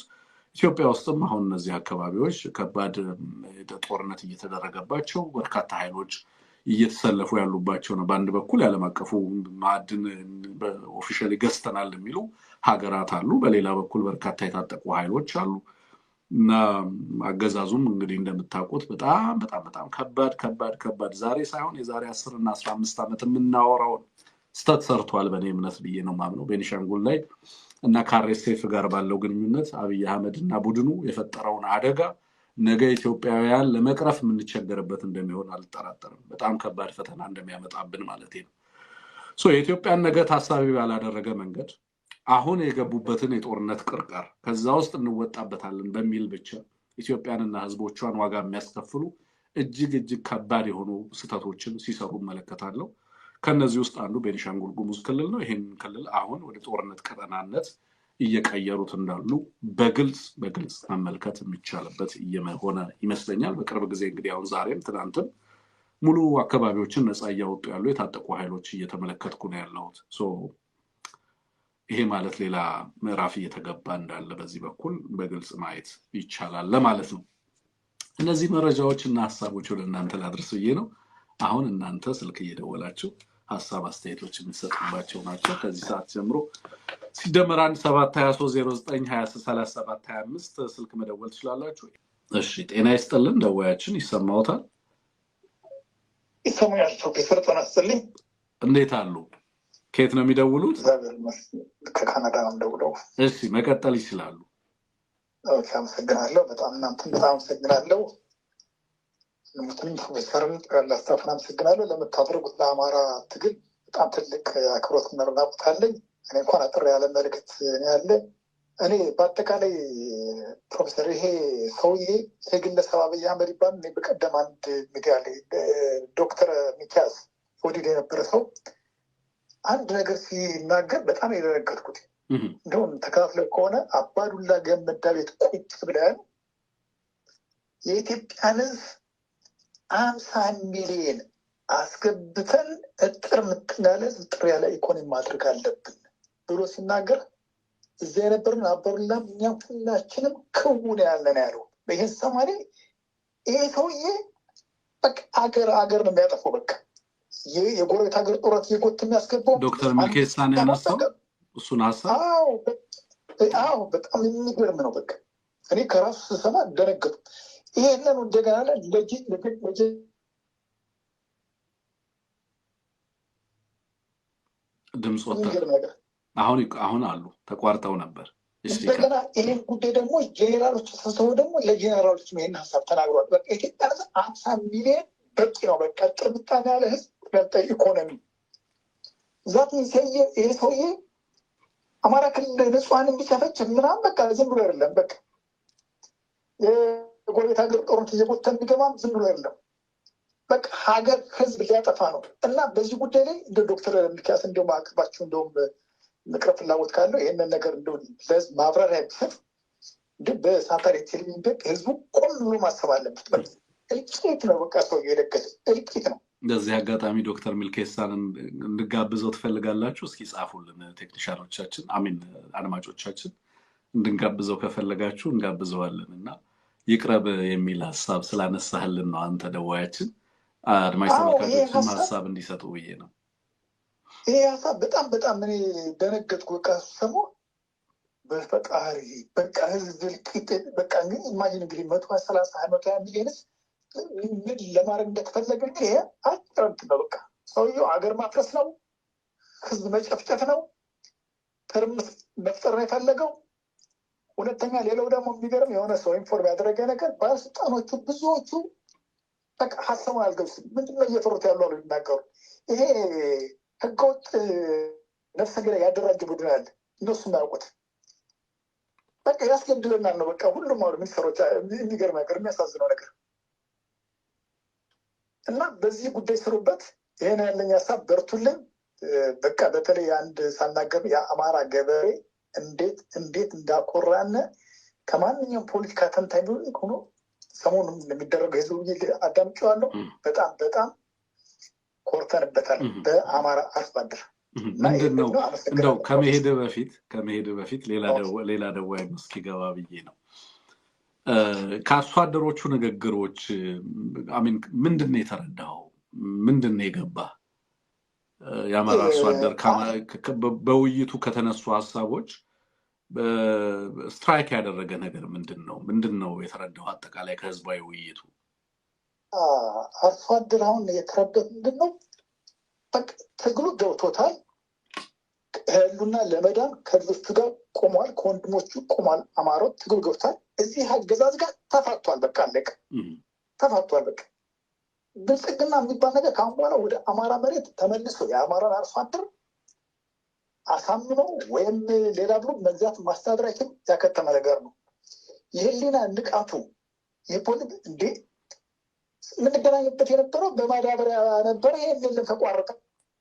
Speaker 1: ኢትዮጵያ ውስጥም አሁን እነዚህ አካባቢዎች ከባድ ጦርነት እየተደረገባቸው በርካታ ኃይሎች እየተሰለፉ ያሉባቸው ነው። በአንድ በኩል ያለም አቀፉ ማዕድን ኦፊሻሊ ገዝተናል የሚሉ ሀገራት አሉ። በሌላ በኩል በርካታ የታጠቁ ኃይሎች አሉ እና አገዛዙም እንግዲህ እንደምታውቁት በጣም በጣም በጣም ከባድ ዛሬ ሳይሆን የዛሬ 10 እና 15 ዓመት የምናወራውን ስተት ሰርቷል በእኔ እምነት ብዬ ነው ማምነው። ቤኒሻንጉል ላይ እና ከአርኤስኤፍ ጋር ባለው ግንኙነት አብይ አህመድ እና ቡድኑ የፈጠረውን አደጋ ነገ ኢትዮጵያውያን ለመቅረፍ የምንቸገርበት እንደሚሆን አልጠራጠርም። በጣም ከባድ ፈተና እንደሚያመጣብን ማለት ነው። የኢትዮጵያን ነገ ታሳቢ ባላደረገ መንገድ አሁን የገቡበትን የጦርነት ቅርቃር ከዛ ውስጥ እንወጣበታለን በሚል ብቻ ኢትዮጵያንና ህዝቦቿን ዋጋ የሚያስከፍሉ እጅግ እጅግ ከባድ የሆኑ ስህተቶችን ሲሰሩ እመለከታለሁ። ከነዚህ ውስጥ አንዱ ቤኒሻንጉል ጉሙዝ ክልል ነው። ይህን ክልል አሁን ወደ ጦርነት ቀጠናነት እየቀየሩት እንዳሉ በግልጽ መመልከት የሚቻልበት እየሆነ ይመስለኛል። በቅርብ ጊዜ እንግዲህ አሁን ዛሬም ትናንትም ሙሉ አካባቢዎችን ነፃ እያወጡ ያሉ የታጠቁ ኃይሎች እየተመለከትኩ ነው ያለሁት። ይሄ ማለት ሌላ ምዕራፍ እየተገባ እንዳለ በዚህ በኩል በግልጽ ማየት ይቻላል ለማለት ነው። እነዚህ መረጃዎች እና ሀሳቦች ወደ እናንተ ላድርስ ብዬ ነው። አሁን እናንተ ስልክ እየደወላችሁ ሀሳብ አስተያየቶች የምትሰጡባቸው ናቸው። ከዚህ ሰዓት ጀምሮ ሲደመር 172309203725 ስልክ መደወል ትችላላችሁ። እሺ፣ ጤና ይስጥልን። ደዋያችን ይሰማዎታል?
Speaker 2: ይሰማኛል። ፕሮፌሰር ጤና ይስጥልኝ።
Speaker 1: እንዴት አሉ? ከየት ነው የሚደውሉት?
Speaker 2: ከካናዳ ነው የምደውለው።
Speaker 1: እሺ፣ መቀጠል ይችላሉ።
Speaker 2: አመሰግናለሁ። እናንተን በጣም አመሰግናለሁ። ፕሮፌሰርም ላስታፍን አመሰግናለሁ። ለምታደርጉት ለአማራ ትግል በጣም ትልቅ አክብሮት እና አድናቆት አለኝ። እኔ እንኳን አጥር ያለ መልዕክት ያለ እኔ በአጠቃላይ ፕሮፌሰር ይሄ ሰውዬ የግለሰብ አብይ አህመድ ይባል በቀደም አንድ ሚዲያ ላይ ዶክተር ሚኪያስ ወዲድ የነበረ ሰው አንድ ነገር ሲናገር በጣም የደነገጥኩት እንደውም ተከታትለው ከሆነ አባዱላ ገመዳ ቤት ቁጭ ብለን የኢትዮጵያን ሕዝብ 50 ሚሊዮን አስገብተን እጥር ምጥን ያለ እጥር ያለ ኢኮኖሚ ማድረግ አለብን ብሎ ሲናገር እዚያ የነበርን አባዱላም እኛም ሁላችንም ክውን ያለን ያለው ይህን ሰማኔ ይሄ ሰውዬ በቃ አገር ነው የሚያጠፋው። በቃ የጎረቤት ሀገር ጦርነት እየጎት የሚያስገባው
Speaker 1: ዶክተር ሚልኬሳን ያነሳው እሱን ሀሳብ
Speaker 2: በጣም የሚገርም ነው። በቃ እኔ ከራሱ ስሰማ ደነገጡ። ይሄንን እንደገና
Speaker 1: ድምፅ ወጣ። አሁን አሉ ተቋርጠው ነበር።
Speaker 2: እንደገና ይህን ጉዳይ ደግሞ ጄኔራሎች ተሰብስበው ደግሞ ለጄኔራሎች ይህን ሀሳብ ተናግሯል። በቃ ኢትዮጵያ 50 ሚሊዮን በቂ ነው። በቃ ጥርምጣን ያለ ህዝብ ለጠ ኢኮኖሚ ዛት ይሄ ሰውዬ አማራ ክልል ንጹሐን እንዲጨፈጭ ምናምን በቃ ዝም ብሎ አይደለም። በቃ የጎረቤት ሀገር ጦርነት እየጎተ የሚገባም ዝም ብሎ አይደለም። በቃ ሀገር ህዝብ ሊያጠፋ ነው እና በዚህ ጉዳይ ላይ እንደ ዶክተር ሚኪያስ እንደውም አቅርባችሁ እንደውም ምክረ ፍላጎት ካለው ይህንን ነገር እንደው ለህዝብ ማብራሪያ ቢሰጥ እንዲሁም በሳተላይት ቴሌቪዥን ህዝቡ ቆም ብሎ ማሰብ አለበት። እልቂት ነው። በቃ ሰው የደገሰ እልቂት ነው።
Speaker 1: እንደዚህ አጋጣሚ ዶክተር ሚልኬሳን እንድጋብዘው ትፈልጋላችሁ? እስኪ ጻፉልን ቴክኒሻኖቻችን፣ አድማጮቻችን እንድንጋብዘው ከፈለጋችሁ እንጋብዘዋለን እና ይቅረብ የሚል ሀሳብ ስላነሳህልን ነው አንተ ደዋያችን። አድማጭ ተመልካቾችም ሀሳብ እንዲሰጡ ብዬ ነው።
Speaker 2: ይሄ ሀሳብ በጣም እኔ ደነገጥኩ። በቃ ሰሞ በፈጣሪ በቃ ህዝብ እልቂት በቃ እንግዲህ ኢማጂን እንግዲህ 130 ሚሊዮን ምን ለማድረግ እንደተፈለገ ይሄ አጭረምት ነው። በቃ ሰውየው ሀገር ማፍረስ ነው፣ ህዝብ መጨፍጨፍ ነው፣ ትርምስ መፍጠር ነው የፈለገው። ሁለተኛ ሌላው ደግሞ የሚገርም የሆነ ሰው ኢንፎርም ያደረገ ነገር ባለስልጣኖቹ ብዙዎቹ በቃ ሀሳቡን አልገብስም። ምንድነው እየፈሩት ያሉ አሉ ይናገሩ። ይሄ ህገወጥ ነፍሰ ገዳይ ያደራጀ ቡድን አለ። እነሱ ያውቁት በቃ ያስገድለናል ነው በቃ ሁሉም አሉ ሚኒስትሮች። የሚገርም ነገር የሚያሳዝነው ነገር እና በዚህ ጉዳይ ስሩበት። ይሄን ያለኝ ሀሳብ በርቱልን። በቃ በተለይ አንድ ሳናገር የአማራ ገበሬ እንዴት እንዳኮራነ ከማንኛውም ፖለቲካ ተንታኝ ሆኖ ሰሞኑን እንደሚደረገው ህዝቡ አዳምጬዋለሁ። በጣም ኮርተንበታል በአማራ አርሶ አደር።
Speaker 1: ምንድን ነው እንደው ከመሄድ በፊት ሌላ ደዋይ እስኪገባ ብዬ ነው። ከአርሶ አደሮቹ ንግግሮች ምንድን ነው የተረዳኸው? ምንድን ነው የገባህ? የአማራ አርሶ አደር በውይይቱ ከተነሱ ሀሳቦች ስትራይክ ያደረገ ነገር ምንድን ነው የተረዳው? አጠቃላይ ከህዝባዊ ውይይቱ
Speaker 2: አርሶ አደር አሁን የተረዳው ምንድን ነው? ትግሉ ገብቶታል። ህሉና ለመዳን ከልጆቹ ጋር ቆሟል፣ ከወንድሞቹ ቆሟል። አማራው ትግሉ ገብቷል። እዚህ አገዛዝ ጋር ተፋቷል። በቃ አለቀ። ተፋቷል። በቃ ብልጽግና የሚባል ነገር ከአሁን በኋላ ወደ አማራ መሬት ተመልሶ የአማራን አርሶ አደር አሳምኖ ወይም ሌላ ብሎ መግዛት ማስተዳደር አይችልም። ያከተመ ነገር ነው። የህሊና ንቃቱ የፖለቲ እንዴ የምንገናኝበት የነበረው በማዳበሪያ ነበረ። ይሄን የለም ተቋረጠ።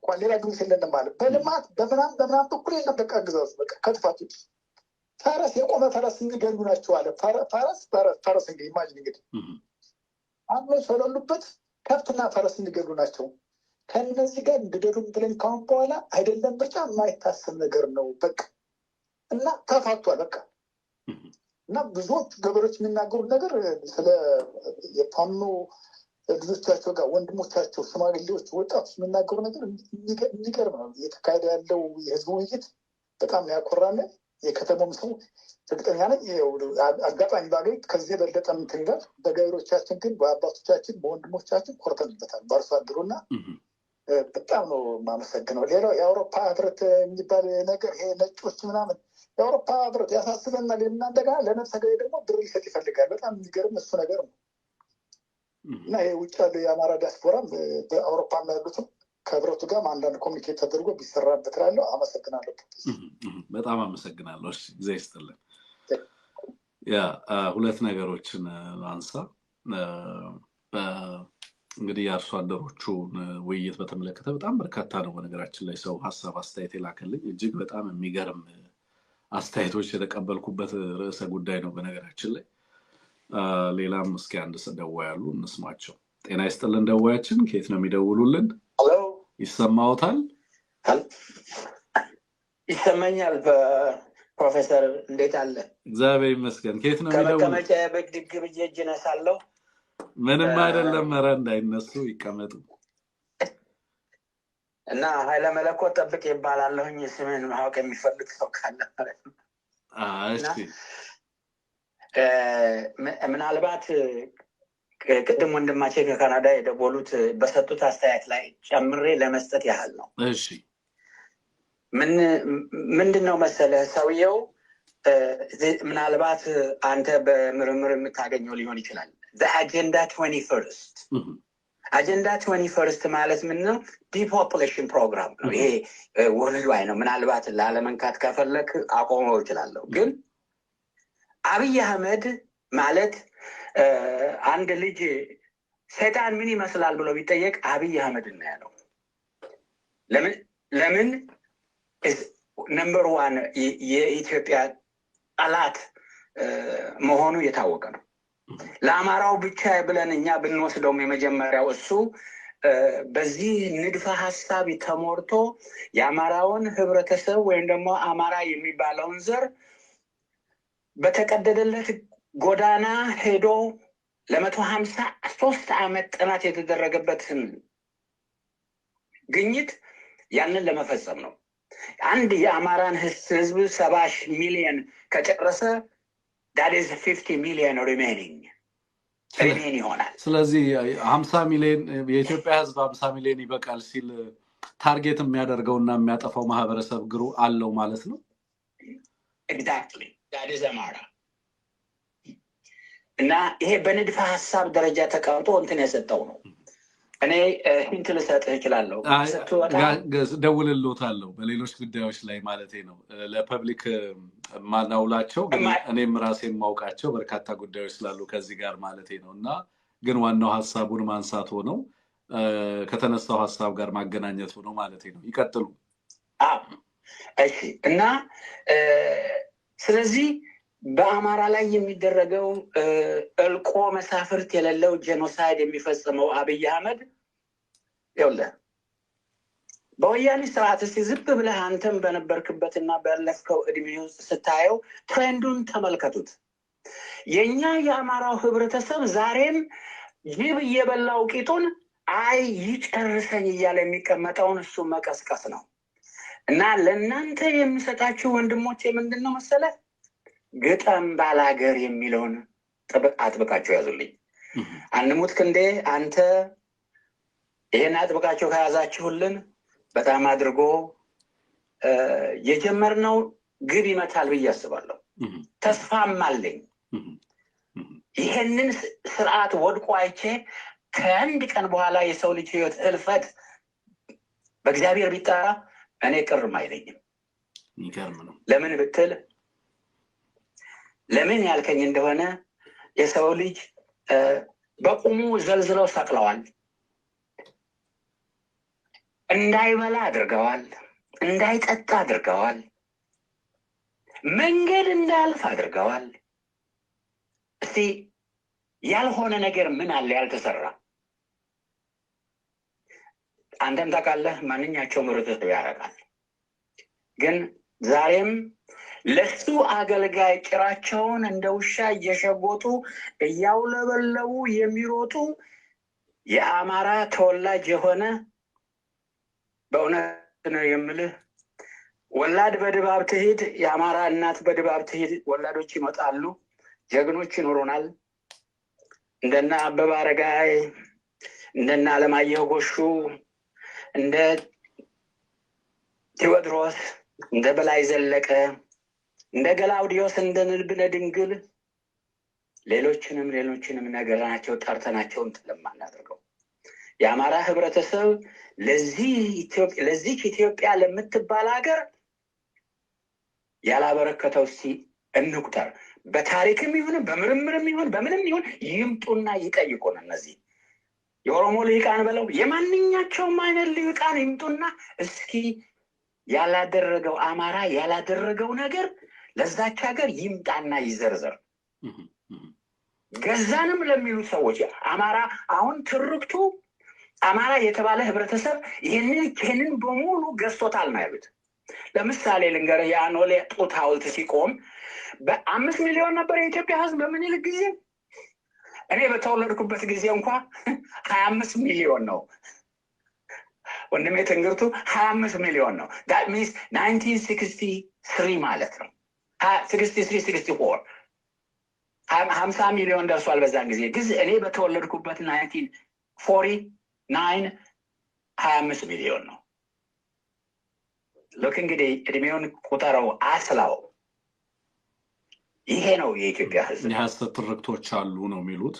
Speaker 2: ሌላ ግብት የለንም ማለት በልማት በምናም በኩል የለም። በቃ ግዛዝ በቃ ከጥፋቱ ፈረስ የቆመ ፈረስ የሚገኙ ናቸው አለ። ፈረስ እንግዲህ ኢማጂን እንግዲህ አምኖች በሌሉበት ከብትና ፈረስ የሚገሉ ናቸው። ከእነዚህ ጋር እንድደሩም ብለን ካሁን በኋላ አይደለም ብቻ የማይታሰብ ነገር ነው። በቃ እና ተፋቷል። በቃ እና ብዙዎቹ ገበሬዎች የሚናገሩት ነገር ስለ የፋኖ ልጆቻቸው ጋር ወንድሞቻቸው፣ ሽማግሌዎች፣ ወጣቶች የሚናገሩ ነገር የሚገርም ነው። እየተካሄደ ያለው የህዝብ ውይይት በጣም ያኮራል። የከተማውም ሰው እርግጠኛ ነኝ አጋጣሚ ባገኝ ከዚህ የበለጠ እንትን ይላል። በገበሬዎቻችን ግን በአባቶቻችን በወንድሞቻችን ኮርተንበታል። በአርሶ አደሩና በጣም ነው የማመሰግነው። ሌላው የአውሮፓ ህብረት የሚባል ነገር ይሄ ነጮች ምናምን የአውሮፓ ህብረት ያሳስበናል። እንደገና ለነፍሰ ገበያ ደግሞ ብር ሊሰጥ ይፈልጋል። በጣም የሚገርም እሱ ነገር ነው እና ይሄ ውጭ ያለው የአማራ ዲያስፖራም በአውሮፓ ያሉትም ከህብረቱ ጋር አንዳንድ ኮሚኒኬት ተደርጎ ቢሰራበት ላለው አመሰግናለሁ።
Speaker 1: በጣም አመሰግናለሁ። ጊዜ ይስጥልን። ያ ሁለት ነገሮችን አንሳ። እንግዲህ የአርሶ አደሮቹን ውይይት በተመለከተ በጣም በርካታ ነው በነገራችን ላይ ሰው ሀሳብ አስተያየት የላከልኝ እጅግ በጣም የሚገርም አስተያየቶች የተቀበልኩበት ርዕሰ ጉዳይ ነው በነገራችን ላይ። ሌላም እስኪ አንድ ደዋይ ያሉ እንስማቸው። ጤና ይስጥልን ደዋያችን፣ ከየት ነው የሚደውሉልን? ይሰማዎታል?
Speaker 3: ይሰማኛል። ፕሮፌሰር እንዴት አለ?
Speaker 1: እግዚአብሔር ይመስገን። ከየት ነው የሚደውሉት?
Speaker 3: ከመቀመጫ በድግ ብዬ እጅ ነሳለሁ።
Speaker 1: ምንም አይደለም፣ ኧረ እንዳይነሱ ይቀመጡ።
Speaker 3: እና ኃይለ መለኮት ጠብቅ ይባላለሁኝ። ስምን ማወቅ የሚፈልግ ሰው ካለ ማለት ነው። ምናልባት ቅድም ወንድማችን ከካናዳ የደወሉት በሰጡት አስተያየት ላይ ጨምሬ ለመስጠት ያህል ነው።
Speaker 1: እሺ፣
Speaker 3: ምንድነው መሰለህ ሰውየው ምናልባት አንተ በምርምር የምታገኘው ሊሆን ይችላል። አጀንዳ 21 አጀንዳ 21 ማለት ምን ነው? ዲፖፑሌሽን ፕሮግራም ነው። ይሄ ወርልድ ዋይድ ነው። ምናልባት ላለመንካት ከፈለክ አቆመው ይችላለሁ። ግን አብይ አህመድ ማለት አንድ ልጅ ሰይጣን ምን ይመስላል ብሎ ቢጠየቅ አብይ አህመድ ነው ያለው። ለምን ነምበር 1 የኢትዮጵያ ጠላት መሆኑ የታወቀ ነው። ለአማራው ብቻ ብለን እኛ ብንወስደውም የመጀመሪያው እሱ በዚህ ንድፈ ሀሳብ ተሞርቶ የአማራውን ህብረተሰብ ወይም ደግሞ አማራ የሚባለውን ዘር በተቀደደለት ጎዳና ሄዶ ለ153 ዓመት ጥናት የተደረገበትን ግኝት ያንን ለመፈጸም ነው። አንድ የአማራን ህዝብ 70 ሚሊዮን ከጨረሰ that is 50 ሚሊዮን ሪሜን ይሆናል።
Speaker 1: ስለዚህ 50 ሚሊዮን የኢትዮጵያ ህዝብ 50 ሚሊዮን ይበቃል ሲል ታርጌት የሚያደርገውና የሚያጠፋው ማህበረሰብ ግሩ አለው ማለት ነው።
Speaker 3: ኤግዛክትሊ that is አማራ እና ይሄ በንድፈ ሀሳብ ደረጃ ተቀምጦ እንትን የሰጠው ነው። እኔ ሂንት ልሰጥህ እችላለሁ።
Speaker 1: ደውልልዎታለሁ በሌሎች ጉዳዮች ላይ ማለቴ ነው። ለፐብሊክ ማናውላቸው እኔም ራሴ የማውቃቸው በርካታ ጉዳዮች ስላሉ ከዚህ ጋር ማለቴ ነው። እና ግን ዋናው ሀሳቡን ማንሳት ሆነው ከተነሳው ሀሳብ ጋር ማገናኘት ሆነው ማለቴ ነው። ይቀጥሉ።
Speaker 3: እሺ። እና ስለዚህ በአማራ ላይ የሚደረገው እልቆ መሳፍርት የሌለው ጄኖሳይድ የሚፈጽመው አብይ አህመድ ይኸውልህ በወያኔ ስርዓት እስቲ ዝም ብለህ አንተም በነበርክበትና ባለፍከው እድሜ ውስጥ ስታየው ትሬንዱን ተመልከቱት። የኛ የአማራው ህብረተሰብ ዛሬም ጅብ እየበላው ቂጡን አይ ይጨርሰኝ እያለ የሚቀመጠውን እሱ መቀስቀስ ነው። እና ለእናንተ የምሰጣችሁ ወንድሞቼ ምንድን ነው መሰለህ? ግጠም ባላገር የሚለውን አጥብቃችሁ ያዙልኝ። አንሙት ክንዴ አንተ ይሄን አጥብቃችሁ ከያዛችሁልን በጣም አድርጎ የጀመርነው ግብ ይመታል ብዬ አስባለሁ። ተስፋም አለኝ። ይሄንን ስርዓት ወድቆ አይቼ ከአንድ ቀን በኋላ የሰው ልጅ ህይወት እልፈት በእግዚአብሔር ቢጣራ እኔ ቅርም አይለኝም።
Speaker 1: ይገርም ነው።
Speaker 3: ለምን ብትል ለምን ያልከኝ እንደሆነ የሰው ልጅ በቁሙ ዘልዝለው ሰቅለዋል፣ እንዳይበላ አድርገዋል፣ እንዳይጠጣ አድርገዋል፣ መንገድ እንዳያልፍ አድርገዋል። እስቲ ያልሆነ ነገር ምን አለ ያልተሰራ? አንተም ታውቃለህ፣ ማንኛቸውም ህብረተሰብ ያደርጋል። ግን ዛሬም ለሱ አገልጋይ ጭራቸውን እንደ ውሻ እየሸጎጡ እያውለበለቡ የሚሮጡ የአማራ ተወላጅ የሆነ በእውነት ነው የምልህ፣ ወላድ በድባብ ትሂድ፣ የአማራ እናት በድባብ ትሂድ። ወላዶች ይመጣሉ፣ ጀግኖች ይኖሩናል። እንደና አበበ አረጋይ፣ እንደና አለማየሁ ጎሹ፣ እንደ ቴዎድሮስ፣ እንደ በላይ ዘለቀ፣ እንደ ገላውዲዮስ፣ እንደ ንልብነ ድንግል ሌሎችንም ነገርናቸው ጠርተናቸውን ለማናደርገው የአማራ ህብረተሰብ ለዚህ ኢትዮጵያ ለምትባል ሀገር ያላበረከተው እስቲ እንቁጠር። በታሪክም ይሁን በምርምርም ይሁን በምንም ይሁን ይምጡና ይጠይቁን። እነዚህ የኦሮሞ ልሂቃን በለው የማንኛቸውም አይነት ልሂቃን ይምጡና እስኪ ያላደረገው አማራ ያላደረገው ነገር ለዛች ሀገር ይምጣና ይዘርዘር። ገዛንም ለሚሉ ሰዎች አማራ አሁን ትርክቱ አማራ የተባለ ህብረተሰብ ይህንን በሙሉ ገዝቶታል ነው ያሉት። ለምሳሌ ልንገርህ፣ የአኖሌ ጡት ሐውልት ሲቆም በ5 ሚሊዮን ነበር የኢትዮጵያ ህዝብ በምኒልክ ጊዜ። እኔ በተወለድኩበት ጊዜ እንኳ 25 ሚሊዮን ነው። ወንድሜ ትንግርቱ 25 ሚሊዮን ነው። that means 1963 ማለት ነው። 63 64 50 ሚሊዮን ደርሷል በዛን ጊዜ። ግን እኔ በተወለድኩበት 1949 25 ሚሊዮን ነው። ልክ እንግዲህ እድሜውን ቁጠረው፣ አስላው። ይሄ ነው የኢትዮጵያ ህዝብ።
Speaker 1: የሐሰት ትርክቶች አሉ ነው የሚሉት።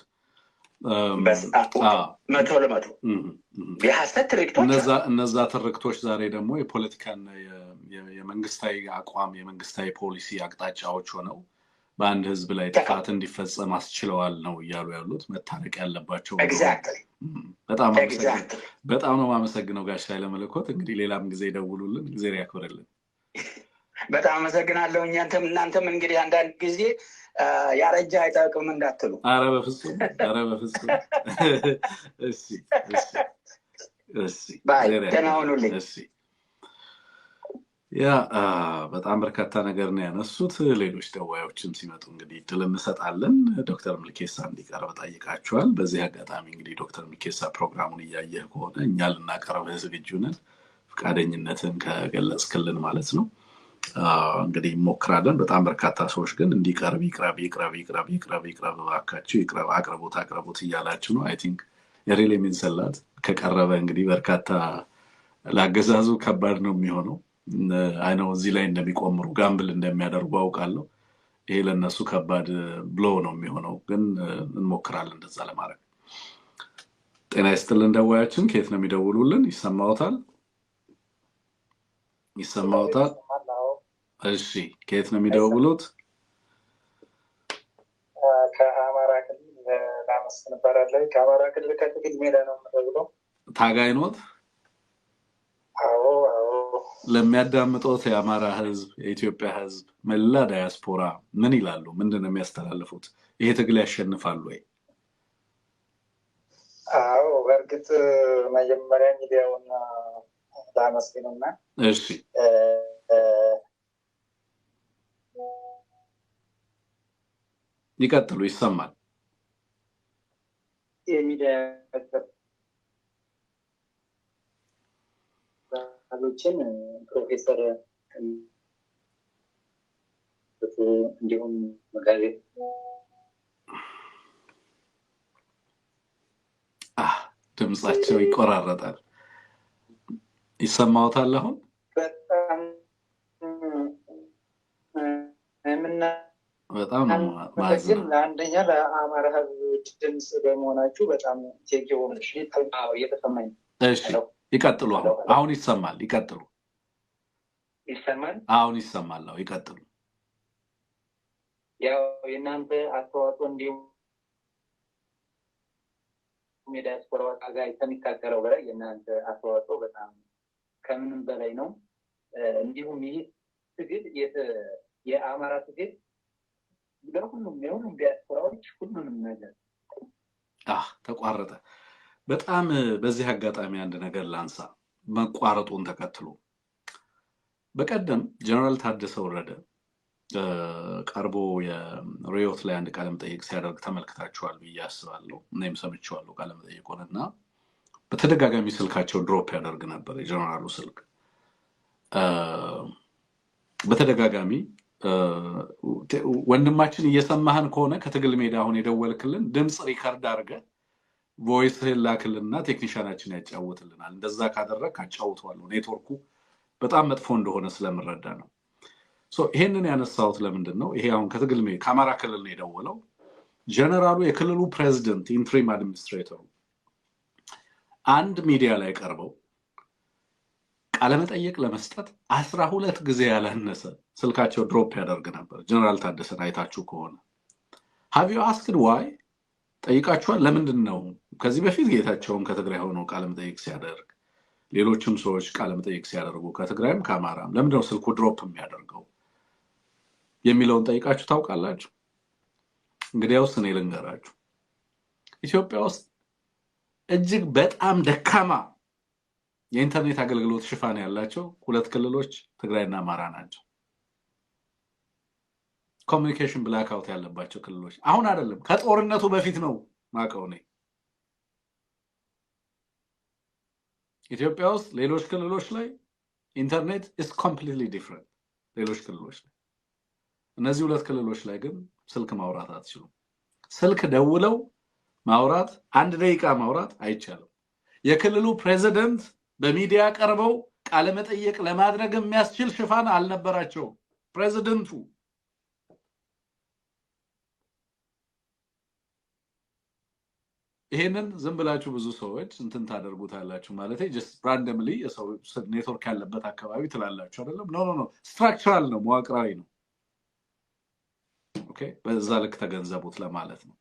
Speaker 3: መቶ ለመቶ የሐሰት ትርክቶች።
Speaker 1: እነዛ ትርክቶች ዛሬ ደግሞ የፖለቲካና የመንግስታዊ አቋም የመንግስታዊ ፖሊሲ አቅጣጫዎች ሆነው በአንድ ህዝብ ላይ ጥፋት እንዲፈጸም አስችለዋል ነው እያሉ ያሉት። መታረቅ ያለባቸው። በጣም ነው የማመሰግነው ጋሽ ኃይለመለኮት። እንግዲህ ሌላም ጊዜ ደውሉልን፣ ጊዜ ያክብርልን።
Speaker 3: በጣም አመሰግናለሁ። እናንተም እንግዲህ አንዳንድ ጊዜ ያረጃ አይጠቅም እንዳትሉ።
Speaker 1: ኧረ በፍጹም ኧረ በፍጹም። እሺ
Speaker 3: ደህና ሁኑልኝ።
Speaker 1: ያ በጣም በርካታ ነገር ነው ያነሱት። ሌሎች ደዋዮችም ሲመጡ እንግዲህ እድል እንሰጣለን። ዶክተር ምልኬሳ እንዲቀርብ ጠይቃችኋል። በዚህ አጋጣሚ እንግዲህ ዶክተር ምልኬሳ ፕሮግራሙን እያየህ ከሆነ እኛ ልናቀርብህ ዝግጁ ነን፣ ፈቃደኝነትን ከገለጽክልን ማለት ነው። እንግዲህ እንሞክራለን። በጣም በርካታ ሰዎች ግን እንዲቀርብ ይቅረብ እባካችሁ አቅርቦት እያላችሁ ነው። አይ ቲንክ የሬሌ ሚንሰላት ከቀረበ እንግዲህ በርካታ ለአገዛዙ ከባድ ነው የሚሆነው። አይነው እዚህ ላይ እንደሚቆምሩ ጋምብል እንደሚያደርጉ አውቃለሁ። ይሄ ለነሱ ከባድ ብሎ ነው የሚሆነው፣ ግን እንሞክራለን እንደዛ ለማድረግ። ጤና ይስጥልን ደዋያችን። ከየት ነው የሚደውሉልን? ይሰማዎታል? እሺ፣ ከየት ነው የሚደውሉት?
Speaker 2: ከአማራ ክልል ላመስግን እባላለሁ። ከአማራ ክልል ከትግል ሜዳ ነው የምደውለው።
Speaker 1: ታጋይ ኖት?
Speaker 2: አዎ።
Speaker 1: ለሚያዳምጡት የአማራ ህዝብ፣ የኢትዮጵያ ህዝብ፣ መላ ዳያስፖራ ምን ይላሉ? ምንድን ነው የሚያስተላልፉት? ይሄ ትግል ያሸንፋል ወይ?
Speaker 2: አዎ፣ በእርግጥ መጀመሪያ ሚዲያውን ላመስግንና
Speaker 1: እሺ ይቀጥሉ። ይሰማል።
Speaker 2: የሚዲያ ችን ፕሮፌሰር እንዲሁም መጋቤ
Speaker 1: ድምጻቸው ይቆራረጣል። ይሰማዎታል አሁን?
Speaker 2: በጣም
Speaker 1: በጣም
Speaker 2: ግን ለአንደኛ ለአማራ ህዝብ ድምፅ በመሆናችሁ በጣም ቴንኪው። እየተሰማኝ
Speaker 1: እሺ ይቀጥሉ። አሁን ይሰማል። ይቀጥሉ።
Speaker 2: ይሰማል?
Speaker 3: አሁን ይሰማል። ይቀጥሉ።
Speaker 2: ያው የእናንተ አስተዋጽኦ እንዲሁም የዲያስፖራ ጋር ከሚካከረው በላይ የእናንተ አስተዋጽኦ በጣም ከምንም በላይ ነው። እንዲሁም ይህ ትግል የአማራ ትግል ለሁሉም የሁሉም ዲያስፖራዎች ሁሉንም ነገር
Speaker 1: ተቋረጠ። በጣም በዚህ አጋጣሚ አንድ ነገር ላንሳ። መቋረጡን ተከትሎ በቀደም ጀነራል ታደሰ ወረደ ቀርቦ የሪዮት ላይ አንድ ቃለ መጠይቅ ሲያደርግ ተመልክታችኋል ብዬ አስባለሁ። እኔም ሰምቼዋለሁ ቃለ መጠይቁን እና በተደጋጋሚ ስልካቸው ድሮፕ ያደርግ ነበር የጀነራሉ ስልክ። በተደጋጋሚ ወንድማችን እየሰማህን ከሆነ ከትግል ሜዳ አሁን የደወልክልን ድምፅ ሪከርድ አድርገህ ቮይስ ላክልና ቴክኒሻናችን ያጫውትልናል። እንደዛ ካደረግ አጫውተዋለሁ። ኔትወርኩ በጣም መጥፎ እንደሆነ ስለምረዳ ነው። ይሄንን ያነሳሁት ለምንድን ነው? ይሄ አሁን ከትግል ሜዳ ከአማራ ክልል ነው የደወለው ጀነራሉ። የክልሉ ፕሬዚደንት ኢንትሪም አድሚኒስትሬተሩ አንድ ሚዲያ ላይ ቀርበው ቃለመጠይቅ ለመስጠት 12 ጊዜ ያላነሰ ስልካቸው ድሮፕ ያደርግ ነበር። ጀነራል ታደሰን አይታችሁ ከሆነ have you asked why ጠይቃችኋል? ለምንድን ነው? ከዚህ በፊት ጌታቸውም ከትግራይ ሆኖ ቃለመጠይቅ ሲያደርግ ሌሎችም ሰዎች ቃለመጠይቅ ሲያደርጉ ከትግራይም ከአማራም ለምንድን ነው ስልኩ ድሮፕ የሚያደርገው የሚለውን ጠይቃችሁ ታውቃላችሁ? እንግዲያውስ እኔ ልንገራችሁ። ኢትዮጵያ ውስጥ እጅግ በጣም ደካማ የኢንተርኔት አገልግሎት ሽፋን ያላቸው ሁለት ክልሎች ትግራይና አማራ ናቸው። ኮሚኒኬሽን ብላክአውት ያለባቸው ክልሎች አሁን አይደለም ከጦርነቱ በፊት ነው ማቀው ነኝ። ኢትዮጵያ ውስጥ ሌሎች ክልሎች ላይ ኢንተርኔት is completely different ሌሎች ክልሎች ላይ። እነዚህ ሁለት ክልሎች ላይ ግን ስልክ ማውራት አትችሉም። ስልክ ደውለው ማውራት 1 ደቂቃ ማውራት አይቻልም። የክልሉ ፕሬዚደንት በሚዲያ ቀርበው ቃለ መጠይቅ ለማድረግ የሚያስችል ሽፋን አልነበራቸው ፕሬዚደንቱ። ይሄንን ዝም ብላችሁ ብዙ ሰዎች እንትን ታደርጉታላችሁ ማለት just randomly የሰው ኔትወርክ ያለበት አካባቢ ትላላችሁ አይደለም? ኖ ስትራክቸራል ነው፣ መዋቅራዊ ነው። ኦኬ በዛ ልክ ተገንዘቡት ለማለት ነው።